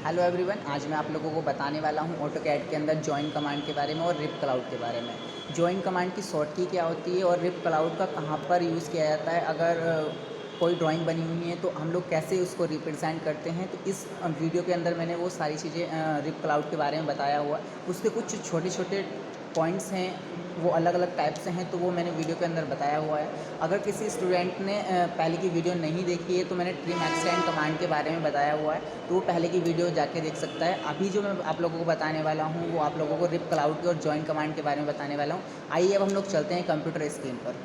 Hello everyone, आज मैं आप लोगों को बताने वाला हूं ऑटोकैड के अंदर जॉइन कमांड के बारे में और रिप क्लाउड के बारे में। जॉइन कमांड की शॉर्ट की क्या होती है और रिप क्लाउड का कहां पर यूज़ किया जाता है। अगर कोई ड्राइंग बनी हुई है तो हम लोग कैसे उसको रिप्रेजेंट करते हैं। तो इस वीडियो के अंदर मैंने वो सारी चीज़ें रिप क्लाउड के बारे में बताया हुआ है। उसके कुछ छोटे छोटे पॉइंट्स हैं, वो अलग अलग टाइप से हैं, तो वो मैंने वीडियो के अंदर बताया हुआ है। अगर किसी स्टूडेंट ने पहले की वीडियो नहीं देखी है तो मैंने ट्रिम एक्सटेंड कमांड के बारे में बताया हुआ है, तो वो पहले की वीडियो जाके देख सकता है। अभी जो मैं आप लोगों को बताने वाला हूँ वो आप लोगों को रिप क्लाउड के और जॉइन कमांड के बारे में बताने वाला हूँ। आइए अब हम लोग चलते हैं कंप्यूटर स्क्रीन पर।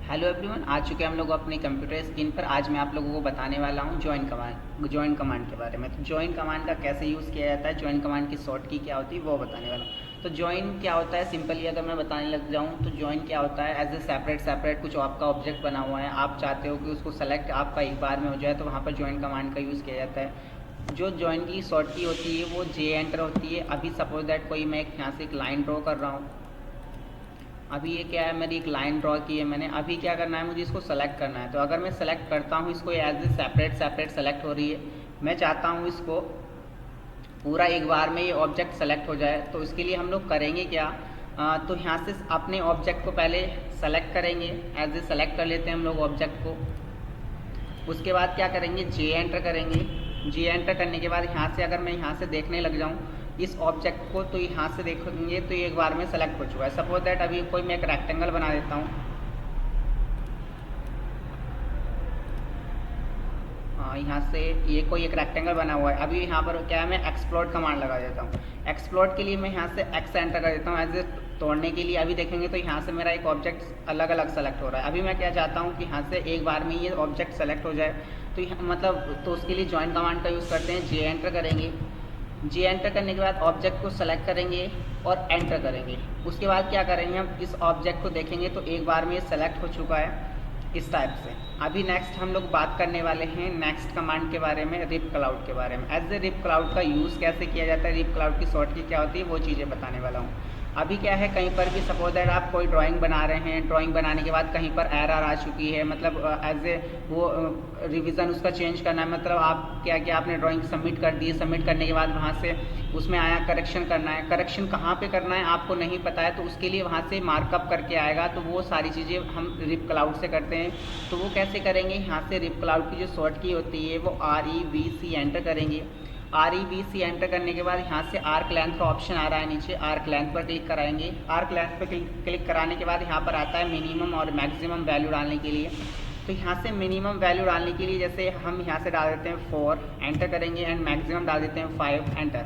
हेलो एवरीवन, आ चुके हैं हम लोग अपनी कंप्यूटर स्क्रीन पर। आज मैं आप लोगों को बताने वाला हूं जॉइन कमांड के बारे में। तो जॉइन कमांड का कैसे यूज़ किया जाता है, जॉइन कमांड की शॉर्ट की क्या होती है वो बताने वाला हूं। तो जॉइन क्या होता है, सिंपली अगर मैं बताने लग जाऊं तो जॉइन क्या होता है, एज ए सेपरेट कुछ आपका ऑब्जेक्ट बना हुआ है, आप चाहते हो कि उसको सेलेक्ट आपका एक बार में हो जाए, तो वहाँ पर जॉइन कमांड का यूज़ किया जाता है। जो जॉइन की शॉर्ट की होती है वो जे एंटर होती है। अभी सपोज दैट कोई मैं यहाँ से एक लाइन ड्रॉ कर रहा हूँ। अभी ये क्या है, मेरी एक लाइन ड्रॉ की है मैंने। अभी क्या करना है, मुझे इसको सेलेक्ट करना है। तो अगर मैं सेलेक्ट करता हूँ इसको, एज ए सेपरेट सेलेक्ट हो रही है। मैं चाहता हूँ इसको पूरा एक बार में ये ऑब्जेक्ट सेलेक्ट हो जाए, तो इसके लिए हम लोग करेंगे क्या, तो यहाँ से अपने ऑब्जेक्ट को पहले सेलेक्ट करेंगे। एज ए सेलेक्ट कर लेते हैं हम लोग ऑब्जेक्ट को। उसके बाद क्या करेंगे, जे एंटर करेंगे। जे एंटर करने के बाद यहाँ से अगर मैं यहाँ से देखने लग जाऊँ इस ऑब्जेक्ट को, तो यहाँ से देखेंगे तो ये एक बार में सेलेक्ट हो चुका है। सपोज दैट अभी कोई मैं एक रेक्टेंगल बना देता हूँ। यहाँ से ये कोई एक रेक्टेंगल बना हुआ है। अभी यहाँ पर क्या है, मैं एक्सप्लोड कमांड लगा देता हूँ। एक्सप्लोड के लिए मैं यहाँ से एक्स एंटर कर देता हूँ एज ए तोड़ने के लिए। अभी देखेंगे तो यहाँ से मेरा एक ऑब्जेक्ट अलग अलग सेलेक्ट हो रहा है। अभी मैं क्या चाहता हूँ कि यहाँ से एक बार में ये ऑब्जेक्ट सेलेक्ट हो जाए, तो मतलब तो उसके लिए जॉइन कमांड का यूज़ करते हैं। जे एंटर करेंगे। जे एंटर करने के बाद ऑब्जेक्ट को सेलेक्ट करेंगे और एंटर करेंगे। उसके बाद क्या करेंगे, हम इस ऑब्जेक्ट को देखेंगे तो एक बार में ये सेलेक्ट हो चुका है इस टाइप से। अभी नेक्स्ट हम लोग बात करने वाले हैं नेक्स्ट कमांड के बारे में, रिप क्लाउड के बारे में। एज ए रिप क्लाउड का यूज़ कैसे किया जाता है, रिप क्लाउड की शॉर्ट की क्या होती है, वो चीज़ें बताने वाला हूँ। अभी क्या है, कहीं पर भी सपोज दैट आप कोई ड्राइंग बना रहे हैं, ड्राइंग बनाने के बाद कहीं पर एरर आ चुकी है, मतलब एज ए वो रिवीजन उसका चेंज करना है। मतलब आप क्या क्या आपने ड्राइंग सबमिट कर दी है, सबमिट करने के बाद वहाँ से उसमें आया करेक्शन करना है। करेक्शन कहाँ पे करना है आपको नहीं पता है, तो उसके लिए वहाँ से मार्कअप करके आएगा। तो वो सारी चीज़ें हम रिप क्लाउड से करते हैं। तो वो कैसे करेंगे, यहाँ से रिप क्लाउड की जो शॉर्ट की होती है वो REVC एंटर करेंगे। REVC एंटर करने के बाद यहाँ से आर्क लेंथ का ऑप्शन आ रहा है नीचे, आर्क लेंथ पर क्लिक कराएंगे। आर्क लेंथ पर क्लिक कराने के बाद यहाँ पर आता है मिनिमम और मैक्सिमम वैल्यू डालने के लिए। तो यहाँ से मिनिमम वैल्यू डालने के लिए जैसे हम यहाँ से डाल देते हैं 4 एंटर करेंगे, एंड मैक्सिमम डाल देते हैं 5 एंटर।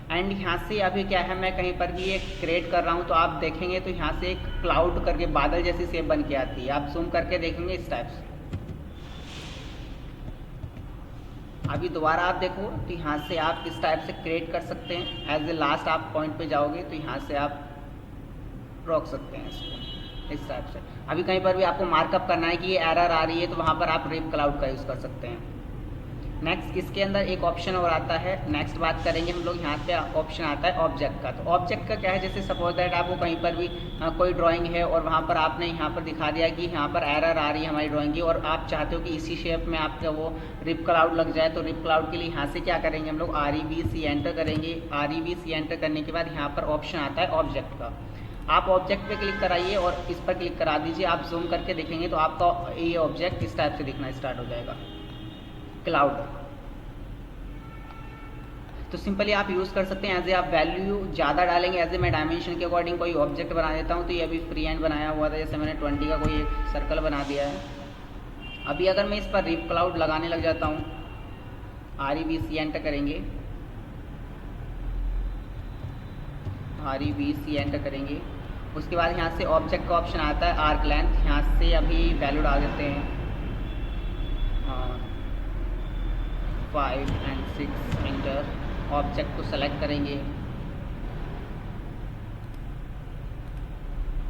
एंड यहाँ से अभी क्या है, मैं कहीं पर भी एक क्रिएट कर रहा हूँ तो आप देखेंगे तो यहाँ से एक क्लाउड करके बादल जैसी शेप बन के आती है। आप जूम करके देखेंगे इस टाइप से। अभी दोबारा आप देखो तो यहाँ से आप इस टाइप से क्रिएट कर सकते हैं। एज ए लास्ट आप पॉइंट पे जाओगे तो यहाँ से आप रोक सकते हैं इसको इस टाइप से। अभी कहीं पर भी आपको मार्कअप करना है कि ये एरर आ रही है, तो वहाँ पर आप रिप क्लाउड का यूज़ कर सकते हैं। नेक्स्ट इसके अंदर एक ऑप्शन और आता है, नेक्स्ट बात करेंगे हम लोग। यहाँ पे ऑप्शन आता है ऑब्जेक्ट का। तो ऑब्जेक्ट का क्या है, जैसे सपोज दैट आपको कहीं पर भी कोई ड्राइंग है और वहाँ पर आपने यहाँ पर दिखा दिया कि यहाँ पर एरर आ रही है हमारी ड्राइंग की, और आप चाहते हो कि इसी शेप में आपका वो रिप क्लाउड लग जाए। तो रिप क्लाउड के लिए यहाँ से क्या करेंगे, हम लोग REVC एंटर करेंगे। REVC एंटर करने के बाद यहाँ पर ऑप्शन आता है ऑब्जेक्ट का। आप ऑब्जेक्ट पे क्लिक कराइए और इस पर क्लिक करा दीजिए। आप जूम करके देखेंगे तो आपका ये ऑब्जेक्ट इस टाइप से दिखना स्टार्ट हो जाएगा, क्लाउड। तो सिंपली आप यूज़ कर सकते हैं। एज ए आप वैल्यू ज़्यादा डालेंगे, एज ए मैं डायमेंशन के अकॉर्डिंग कोई ऑब्जेक्ट बना देता हूँ। तो ये अभी फ्री हैंड बनाया हुआ था, जैसे मैंने 20 का कोई एक सर्कल बना दिया है। अभी अगर मैं इस पर रिप क्लाउड लगाने लग जाता हूँ, REVC एंटर करेंगे, REVC एंटर करेंगे। उसके बाद यहाँ से ऑब्जेक्ट का ऑप्शन आता है आर्क लेंथ। यहाँ से अभी वैल्यू डाल देते हैं 5 एंड 6 एंटर। ऑब्जेक्ट को सेलेक्ट करेंगे,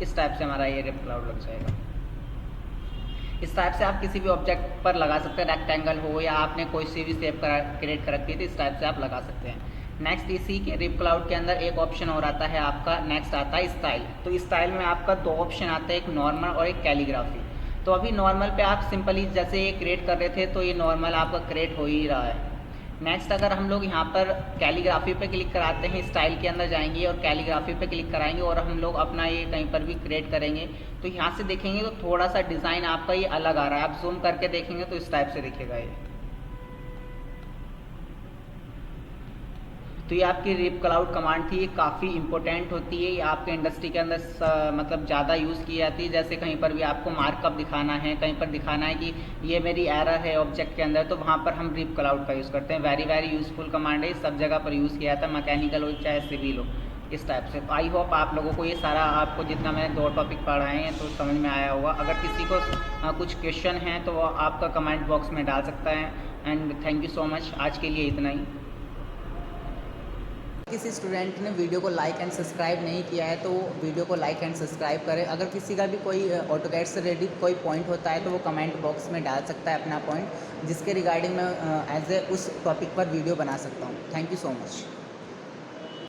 इस टाइप से हमारा ये रिप क्लाउड लग जाएगा। इस टाइप से आप किसी भी ऑब्जेक्ट पर लगा सकते हैं, रेक्टेंगल हो या आपने कोई सी भी शेप क्रिएट कर रखी है, तो इस टाइप से आप लगा सकते हैं। नेक्स्ट इसी के रिप क्लाउड के अंदर एक ऑप्शन और आता है आपका, नेक्स्ट आता है स्टाइल। तो स्टाइल में आपका 2 ऑप्शन आते हैं, एक नॉर्मल और एक कैलीग्राफी। तो अभी नॉर्मल पे आप सिंपली जैसे ये क्रिएट कर रहे थे तो ये नॉर्मल आपका क्रिएट हो ही रहा है। नेक्स्ट अगर हम लोग यहाँ पर कैलीग्राफी पे क्लिक कराते हैं, स्टाइल के अंदर जाएंगे और कैलीग्राफी पे क्लिक कराएंगे और हम लोग अपना ये कहीं पर भी क्रिएट करेंगे तो यहाँ से देखेंगे तो थोड़ा सा डिज़ाइन आपका ये अलग आ रहा है। आप जूम करके देखेंगे तो इस टाइप से दिखेगा ये। तो ये आपकी रिप क्लाउड कमांड थी, ये काफ़ी इंपॉर्टेंट होती है, ये आपके इंडस्ट्री के अंदर मतलब ज़्यादा यूज़ की जाती है। जैसे कहीं पर भी आपको मार्कअप दिखाना है, कहीं पर दिखाना है कि ये मेरी एरर है ऑब्जेक्ट के अंदर, तो वहाँ पर हम रिप क्लाउड का यूज़ करते हैं। वेरी वेरी यूज़फुल कमांड है, सब जगह पर यूज़ किया जाता है, मैकेनिकल हो चाहे सिविल हो, इस टाइप से। आई होप आप लोगों को ये सारा आपको जितना मैंने 2 टॉपिक पढ़ाए हैं तो समझ में आया होगा। अगर किसी को कुछ क्वेश्चन है तो वो आपका कमेंट बॉक्स में डाल सकता है। And thank you so much, आज के लिए इतना ही। किसी स्टूडेंट ने वीडियो को लाइक एंड सब्सक्राइब नहीं किया है तो वीडियो को लाइक एंड सब्सक्राइब करें। अगर किसी का भी कोई ऑटोकैड से रिलेटेड कोई पॉइंट होता है तो वो कमेंट बॉक्स में डाल सकता है अपना पॉइंट, जिसके रिगार्डिंग मैं एज ए उस टॉपिक पर वीडियो बना सकता हूँ। Thank you so much.